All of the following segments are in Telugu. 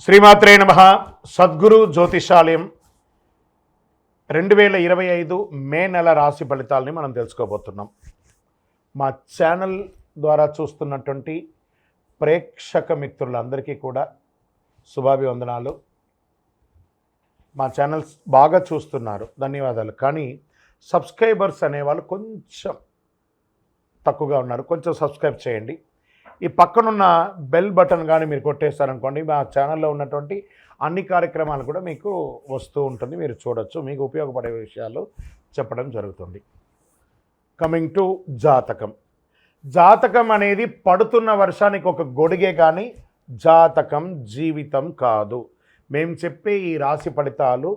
శ్రీమాత్రే నమః. సద్గురు జ్యోతిషాలయం 2025 మే నెల రాశి ఫలితాలని మనం తెలుసుకోబోతున్నాం. మా ఛానల్ ద్వారా చూస్తున్నటువంటి ప్రేక్షక మిత్రులందరికీ కూడా శుభాభివందనాలు. మా ఛానల్స్ బాగా చూస్తున్నారు, ధన్యవాదాలు. కానీ సబ్స్క్రైబర్స్ అనేవాళ్ళు కొంచెం తక్కువగా ఉన్నారు, కొంచెం సబ్స్క్రైబ్ చేయండి. ఈ పక్కనున్న బెల్ బటన్ కానీ మీరు కొట్టేస్తారనుకోండి, మా ఛానల్లో ఉన్నటువంటి అన్ని కార్యక్రమాలు కూడా మీకు వస్తూ ఉంటుంది, మీరు చూడొచ్చు. మీకు ఉపయోగపడే విషయాలు చెప్పడం జరుగుతుంది. కమింగ్ టు జాతకం. జాతకం అనేది పడుతున్న వర్షానికి ఒక గొడుగే, కానీ జాతకం జీవితం కాదు. మేము చెప్పే ఈ రాశి ఫలితాలు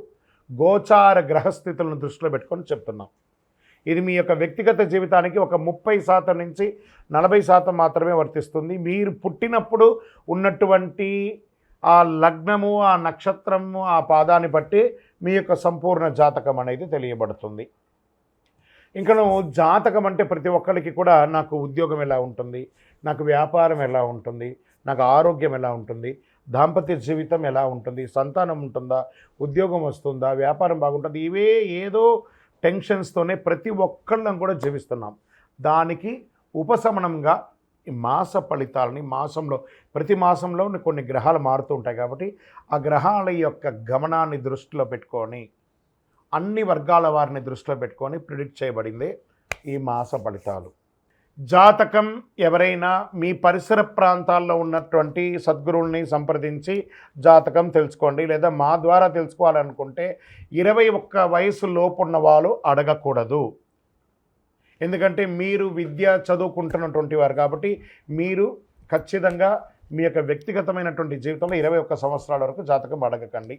గోచార గ్రహస్థితులను దృష్టిలో పెట్టుకొని చెప్తున్నాం. ఇది మీ యొక్క వ్యక్తిగత జీవితానికి ఒక 30% నుంచి 40% మాత్రమే వర్తిస్తుంది. మీరు పుట్టినప్పుడు ఉన్నటువంటి ఆ లగ్నము, ఆ నక్షత్రము, ఆ పాదాన్ని బట్టి మీ యొక్క సంపూర్ణ జాతకం అనేది తెలియబడుతుంది. ఇంకా నువ్వు జాతకం అంటే ప్రతి ఒక్కరికి కూడా నాకు ఉద్యోగం ఎలా ఉంటుంది, నాకు వ్యాపారం ఎలా ఉంటుంది, నాకు ఆరోగ్యం ఎలా ఉంటుంది, దాంపత్య జీవితం ఎలా ఉంటుంది, సంతానం ఉంటుందా, ఉద్యోగం వస్తుందా, వ్యాపారం బాగుంటుంది, ఇవే ఏదో టెన్షన్స్తోనే ప్రతి ఒక్కళ్ళం కూడా జీవిస్తున్నాం. దానికి ఉపశమనంగా ఈ మాస ఫలితాలని ప్రతి మాసంలో కొన్ని గ్రహాలు మారుతూ ఉంటాయి. కాబట్టి ఆ గ్రహాల యొక్క గమనాన్ని దృష్టిలో పెట్టుకొని, అన్ని వర్గాల వారిని దృష్టిలో పెట్టుకొని ప్రిడిక్ట్ చేయబడిందే ఈ మాస ఫలితాలు. జాతకం ఎవరైనా మీ పరిసర ప్రాంతాల్లో ఉన్నటువంటి సద్గురువుల్ని సంప్రదించి జాతకం తెలుసుకోండి. లేదా మా ద్వారా తెలుసుకోవాలనుకుంటే 21 వయసు లోపున్న వాళ్ళు అడగకూడదు. ఎందుకంటే మీరు విద్య చదువుకుంటున్నటువంటి వారు కాబట్టి మీరు ఖచ్చితంగా మీ యొక్క వ్యక్తిగతమైనటువంటి జీవితంలో 21 సంవత్సరాల వరకు జాతకం అడగకండి.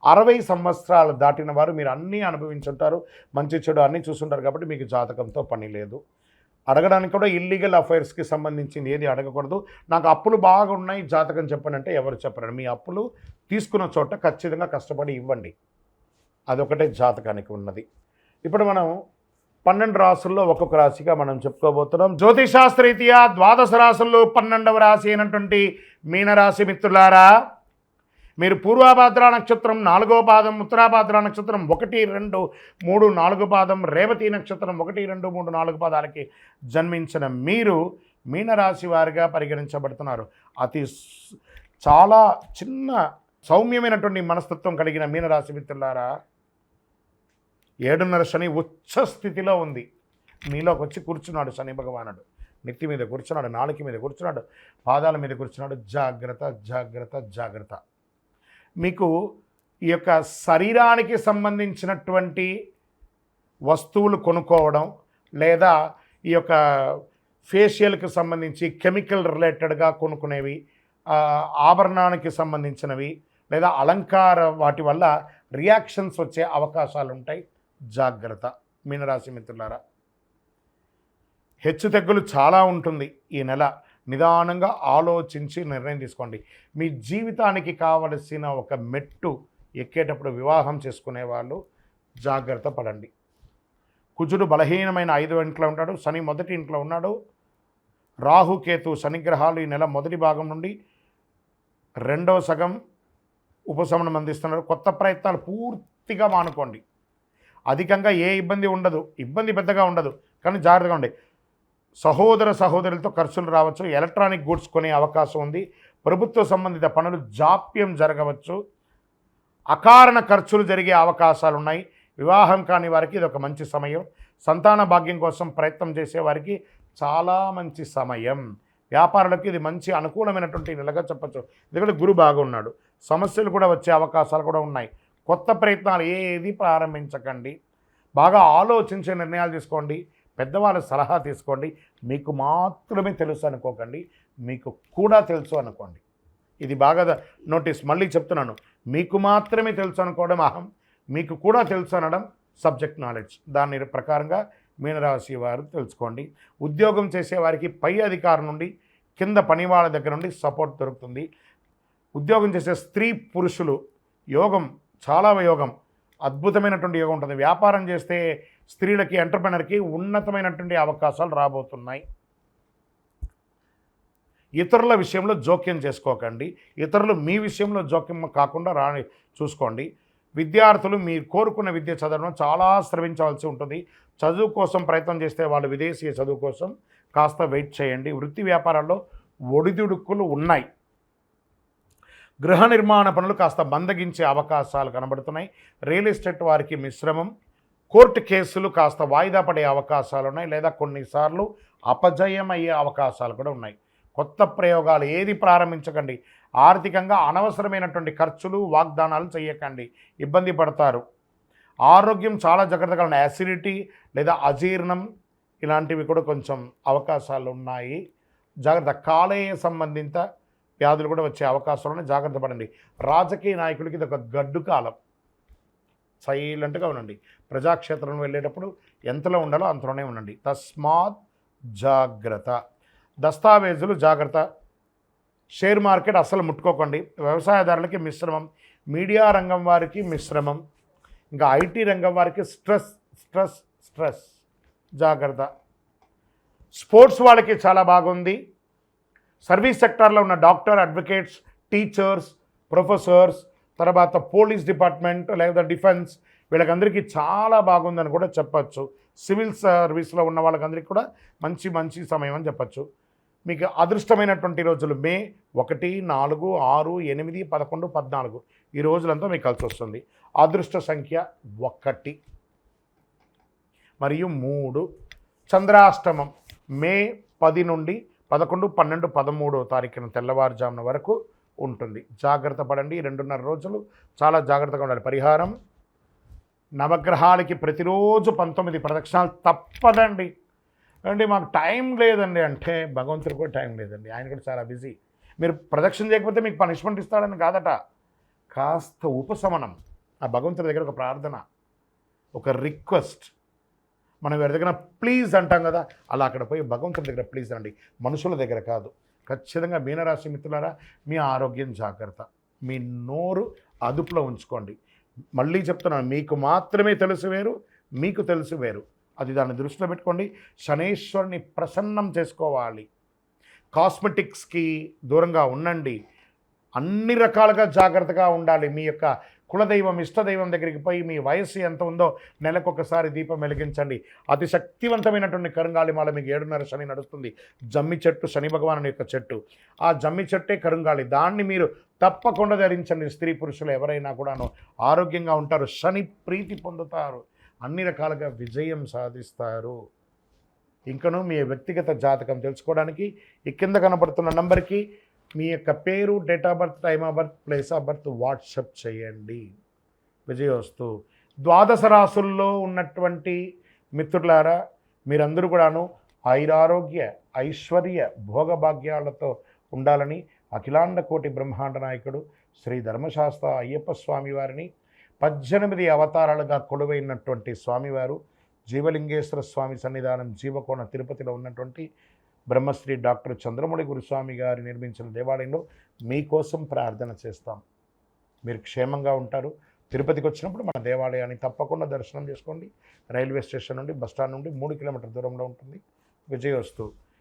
60 సంవత్సరాలు దాటిన వారు మీరు అన్నీ అనుభవించుంటారు, మంచి చెడు అన్నీ చూసుంటారు కాబట్టి మీకు జాతకంతో పని లేదు. అడగడానికి కూడా ఇల్లీగల్ అఫైర్స్కి సంబంధించింది ఏది అడగకూడదు. నాకు అప్పులు బాగా ఉన్నాయి, జాతకం చెప్పనంటే ఎవరు చెప్పరండి. మీ అప్పులు తీసుకున్న చోట ఖచ్చితంగా కష్టపడి ఇవ్వండి, అదొకటే జాతకానికి ఉన్నది. ఇప్పుడు మనం 12 రాసుల్లో ఒక్కొక్క రాశిగా మనం చెప్పుకోబోతున్నాం. జ్యోతిషాస్త్రరీత్యా 12 రాసుల్లో 12వ రాశి అయినటువంటి మీనరాశి మిత్రులారా, మీరు పూర్వభాద్ర నక్షత్రం 4వ పాదం, ఉత్తరాభాద్ర నక్షత్రం 1, 2, 3, 4 పాదం, రేవతి నక్షత్రం 1, 2, 3, 4 పాదాలకి జన్మించిన మీరు మీనరాశి వారిగా పరిగణించబడుతున్నారు. చాలా చిన్న సౌమ్యమైనటువంటి మనస్తత్వం కలిగిన మీనరాశి మిత్రులారా, 7.5 శని ఉచ్చ స్థితిలో ఉంది. మీలోకి వచ్చి కూర్చున్నాడు శని భగవానుడు. నెత్తి మీద కూర్చున్నాడు, నాలుక మీద కూర్చున్నాడు, పాదాల మీద కూర్చున్నాడు. జాగ్రత్త జాగ్రత్త జాగ్రత్త. మీకు ఈ యొక్క శరీరానికి సంబంధించినటువంటి వస్తువులు కొనుక్కోవడం, లేదా ఈ యొక్క ఫేషియల్కి సంబంధించి కెమికల్ రిలేటెడ్గా కొనుక్కునేవి, ఆభరణానికి సంబంధించినవి, లేదా అలంకార వాటి వల్ల రియాక్షన్స్ వచ్చే అవకాశాలు ఉంటాయి. జాగ్రత్త మీనరాశి మిత్రులారా. హెచ్చుతగ్గులు చాలా ఉంటుంది ఈ నెల. నిదానంగా ఆలోచించి నిర్ణయం తీసుకోండి. మీ జీవితానికి కావలసిన ఒక మెట్టు ఎక్కేటప్పుడు వివాహం చేసుకునే వాళ్ళు జాగ్రత్త పడండి. కుజుడు బలహీనమైన 5వ ఇంట్లో ఉంటాడు, శని 1వ ఇంట్లో ఉన్నాడు. రాహుకేతు శనిగ్రహాలు ఈ నెల మొదటి భాగం నుండి 2వ సగం ఉపశమనం అందిస్తున్నారు. కొత్త ప్రయత్నాలు పూర్తిగా మానుకోండి. అధికంగా ఏ ఇబ్బంది ఉండదు, ఇబ్బంది పెద్దగా ఉండదు, కానీ జాగ్రత్తగా ఉండి. సహోదరులతో ఖర్చులు రావచ్చు. ఎలక్ట్రానిక్ గూడ్స్ కొనే అవకాశం ఉంది. ప్రభుత్వ సంబంధిత పనులు జాప్యం జరగవచ్చు. అకారణ ఖర్చులు జరిగే అవకాశాలు ఉన్నాయి. వివాహం కాని వారికి ఇది ఒక మంచి సమయం. సంతాన భాగ్యం కోసం ప్రయత్నం చేసేవారికి చాలా మంచి సమయం. వ్యాపారులకు ఇది మంచి అనుకూలమైనటువంటి నెలగా చెప్పచ్చు. ఎందుకంటే గురు బాగున్నాడు. సమస్యలు కూడా వచ్చే అవకాశాలు కూడా ఉన్నాయి. కొత్త ప్రయత్నాలు ఏది ప్రారంభించకండి. బాగా ఆలోచించే నిర్ణయాలు తీసుకోండి. పెద్దవాళ్ళ సలహా తీసుకోండి. మీకు మాత్రమే తెలుసు అనుకోకండి, మీకు కూడా తెలుసు అనుకోండి. ఇది బాగా నోటీస్. మళ్ళీ చెప్తున్నాను, మీకు మాత్రమే తెలుసు అనుకోవడం అహం, మీకు కూడా తెలుసు అనడం సబ్జెక్ట్ నాలెడ్జ్. దాని ప్రకారంగా మీనరాశి వారు తెలుసుకోండి. ఉద్యోగం చేసేవారికి పై అధికారం నుండి, కింద పని వాళ్ళ దగ్గర నుండి సపోర్ట్ దొరుకుతుంది. ఉద్యోగం చేసే స్త్రీ పురుషులు యోగం, చాలా యోగం, అద్భుతమైనటువంటి యోగం ఉంటుంది. వ్యాపారం చేస్తే స్త్రీలకి, ఎంటర్ప్రెనర్కి ఉన్నతమైనటువంటి అవకాశాలు రాబోతున్నాయి. ఇతరుల విషయంలో జోక్యం చేసుకోకండి. ఇతరులు మీ విషయంలో జోక్యం కాకుండా చూసుకోండి. విద్యార్థులు మీరు కోరుకున్న విద్య చదవడం చాలా శ్రమించవలసి ఉంటుంది. చదువు కోసం ప్రయత్నం చేస్తే వాళ్ళు విదేశీయ చదువు కోసం కాస్త వెయిట్ చేయండి. వృత్తి వ్యాపారాల్లో ఒడిదుడుకులు ఉన్నాయి. గృహ నిర్మాణ పనులు కాస్త మందగించే అవకాశాలు కనబడుతున్నాయి. రియల్ ఎస్టేట్ వారికి మిశ్రమం. కోర్టు కేసులు కాస్త వాయిదా పడే అవకాశాలు ఉన్నాయి, లేదా కొన్నిసార్లు అపజయం అయ్యే అవకాశాలు కూడా ఉన్నాయి. కొత్త ప్రయోగాలు ఏది ప్రారంభించకండి. ఆర్థికంగా అనవసరమైనటువంటి ఖర్చులు, వాగ్దానాలు చేయకండి, ఇబ్బంది పడతారు. ఆరోగ్యం చాలా జాగ్రత్తగా ఉన్నాయి. యాసిడిటీ లేదా అజీర్ణం ఇలాంటివి కూడా కొంచెం అవకాశాలు ఉన్నాయి. జాగ్రత్త. కాలేయ సంబంధిత వ్యాధులు కూడా వచ్చే అవకాశాలు ఉన్నాయి, జాగ్రత్త పడండి. రాజకీయ నాయకులకి ఇది ఒక గడ్డు కాలం. సైలెంట్గా ఉండండి. ప్రజాక్షేత్రం వెళ్ళేటప్పుడు ఎంతలో ఉండాలో అంతలోనే ఉండండి. తస్మాత్ జాగ్రత్త. దస్తావేజులు జాగ్రత్త. షేర్ మార్కెట్ అస్సలు ముట్టుకోకండి. వ్యవసాయదారులకి మిశ్రమం. మీడియా రంగం వారికి మిశ్రమం. ఇంకా ఐటీ రంగం వారికి స్ట్రెస్ స్ట్రెస్ స్ట్రెస్, జాగ్రత్త. స్పోర్ట్స్ వాళ్ళకి చాలా బాగుంది. సర్వీస్ సెక్టార్లో ఉన్న డాక్టర్, అడ్వకేట్స్, టీచర్స్, ప్రొఫెసర్స్, తర్వాత పోలీస్ డిపార్ట్మెంట్ లేదా డిఫెన్స్ వీళ్ళకందరికీ చాలా బాగుందని కూడా చెప్పచ్చు. సివిల్ సర్వీస్లో ఉన్న వాళ్ళకందరికీ కూడా మంచి మంచి సమయం అని చెప్పచ్చు. మీకు అదృష్టమైనటువంటి రోజులు మే 1, 4, 6, 8, 11, 14 ఈ రోజులంతా మీకు కలిసి వస్తుంది. అదృష్ట సంఖ్య 1 మరియు 3. చంద్రాష్టమం మే 10 నుండి 11, 12, 13వ తారీఖున తెల్లవారుజామున వరకు ఉంటుంది. జాగ్రత్త పడండి. 2.5 రోజులు చాలా జాగ్రత్తగా ఉండాలి. పరిహారం: నవగ్రహాలకి ప్రతిరోజు 19 ప్రదక్షిణాలు తప్పదండి. అంటే మాకు టైం లేదండి అంటే భగవంతుడికి కూడా టైం లేదండి, ఆయన కూడా చాలా బిజీ. మీరు ప్రదక్షిణ చేయకపోతే మీకు పనిష్మెంట్ ఇస్తాడని కాదట, కాస్త ఉపశమనం. ఆ భగవంతుడి దగ్గర ఒక ప్రార్థన, ఒక రిక్వెస్ట్. మనం ఎవరి దగ్గర ప్లీజ్ అంటాం కదా, అలా అక్కడ పోయి భగవంతుడి దగ్గర ప్లీజ్ అండి, మనుషుల దగ్గర కాదు. ఖచ్చితంగా మీనరాశి మిత్రులారా, మీ ఆరోగ్యం జాగ్రత్త. మీ నోరు అదుపులో ఉంచుకోండి. మళ్ళీ చెప్తున్నాను, మీకు మాత్రమే తెలుసు వేరు, మీకు తెలుసు వేరు. అది దాన్ని దృష్టిలో పెట్టుకోండి. శనేశ్వరుని ప్రసన్నం చేసుకోవాలి. కాస్మెటిక్స్కి దూరంగా ఉండండి. అన్ని రకాలుగా జాగ్రత్తగా ఉండాలి. మీ యొక్క కులదైవం, ఇష్టదైవం దగ్గరికి పోయి మీ వయస్సు ఎంత ఉందో నెలకొకసారి దీపం వెలిగించండి. అతి శక్తివంతమైనటువంటి కరుంగాళిమాల మీకు 7.5 శని నడుస్తుంది. జమ్మి చెట్టు, శని భగవానుని యొక్క చెట్టు. ఆ జమ్మి చెట్టే కరుంగాళి. దాన్ని మీరు తప్పకుండా ధరించండి. స్త్రీ పురుషులు ఎవరైనా కూడాను ఆరోగ్యంగా ఉంటారు, శని ప్రీతి పొందుతారు, అన్ని రకాలుగా విజయం సాధిస్తారు. ఇంకను మీ వ్యక్తిగత జాతకం తెలుసుకోవడానికి ఈ కింద కనబడుతున్న నంబర్కి మీ యొక్క పేరు, date of birth, time of birth, place of birth WhatsApp చేయండి. విజయోస్తు. ద్వాదశ రాసుల్లో ఉన్నటువంటి మిత్రులారా, మీరందరూ కూడాను ఆయురారోగ్య, ఐశ్వర్య, భోగభాగ్యాలతో ఉండాలని అఖిలాండ కోటి బ్రహ్మాండ నాయకుడు శ్రీ ధర్మశాస్త్ర అయ్యప్ప స్వామివారిని 18 అవతారాలుగా కొలువైనటువంటి స్వామివారు జీవలింగేశ్వర స్వామి సన్నిధానం జీవకోణ తిరుపతిలో ఉన్నటువంటి బ్రహ్మశ్రీ డాక్టర్ చంద్రమౌళి గురుస్వామి గారు నిర్మించిన దేవాలయంలో మీకోసం ప్రార్థన చేస్తాం. మీరు క్షేమంగా ఉంటారు. తిరుపతికి వచ్చినప్పుడు మన దేవాలయాన్ని తప్పకుండా దర్శనం చేసుకోండి. రైల్వే స్టేషన్ నుండి, బస్టాండ్ నుండి 3 కిలోమీటర్ల దూరంలో ఉంటుంది. విజయోస్తు.